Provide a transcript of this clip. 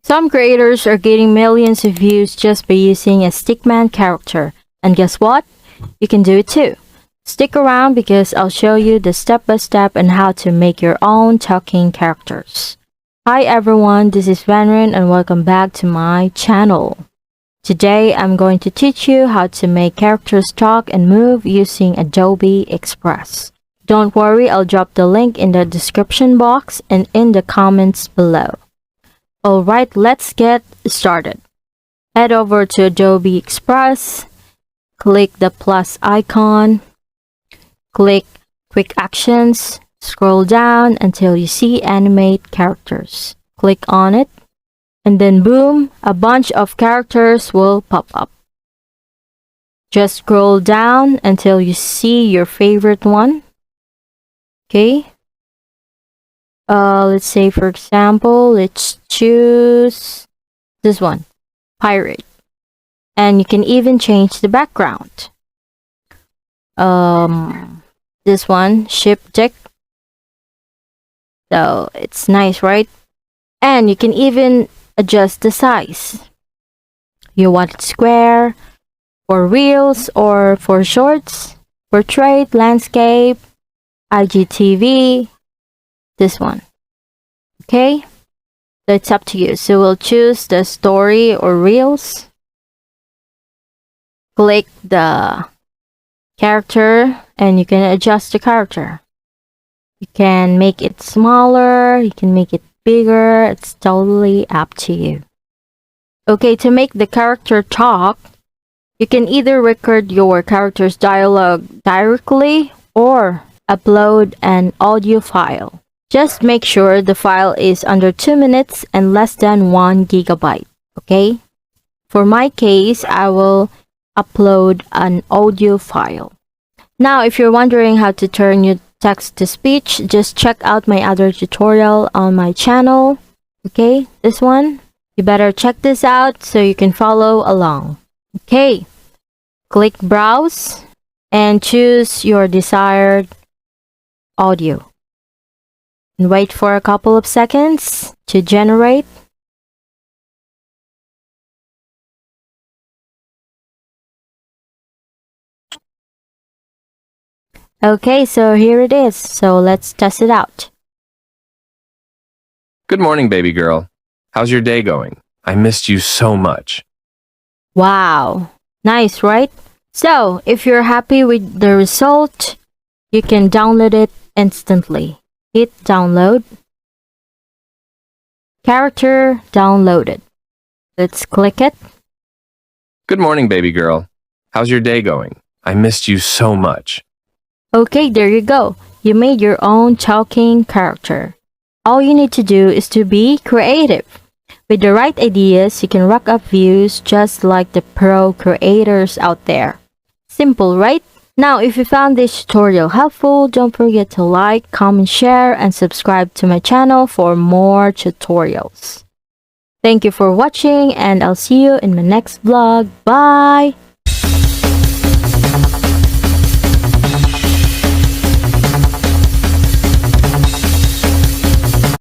Some creators are getting millions of views just by using a stickman character. And guess what? You can do it too. Stick around because I'll show you the step-by-step on how to make your own talking characters. Hi everyone, this is Vanryn and welcome back to my channel. Today I'm going to teach you how to make characters talk and move using Adobe Express. Don't worry, I'll drop the link in the description box and in the comments below. Alright, let's get started. Head over to Adobe Express, click the plus icon, click Quick Actions, scroll down until you see Animate Characters. Click on it, and then boom, a bunch of characters will pop up. Just scroll down until you see your favorite one. Okay. Let's say for example, let's choose this one, Pirate. And you can even change the background. This one, Ship Deck. So it's nice, right? And you can even adjust the size. You want it square, for reels, or for shorts, portrait, landscape, IGTV, this one. Okay, so it's up to you. So we'll choose the story or reels. Click the character and you can adjust the character. You can make it smaller, you can make it bigger, it's totally up to you. Okay, to make the character talk, you can either record your character's dialogue directly or upload an audio file. Just make sure the file is under 2 minutes and less than 1 gigabyte, okay? For my case, I will upload an audio file. Now, if you're wondering how to turn your text to speech, just check out my other tutorial on my channel, okay? This one. You better check this out so you can follow along. Okay, click Browse and choose your desired audio. And wait for a couple of seconds to generate. Okay, so here it is. So let's test it out. Good morning, baby girl. How's your day going? I missed you so much. Wow, nice, right? So if you're happy with the result, you can download it instantly. Hit download. Character downloaded. Let's click it. Good morning, baby girl. How's your day going? I missed you so much. Okay, there you go. You made your own talking character. All you need to do is to be creative. With the right ideas, you can rack up views just like the pro creators out there. Simple, right? Now, if you found this tutorial helpful, don't forget to like, comment, share, and subscribe to my channel for more tutorials. Thank you for watching, and I'll see you in my next vlog. Bye!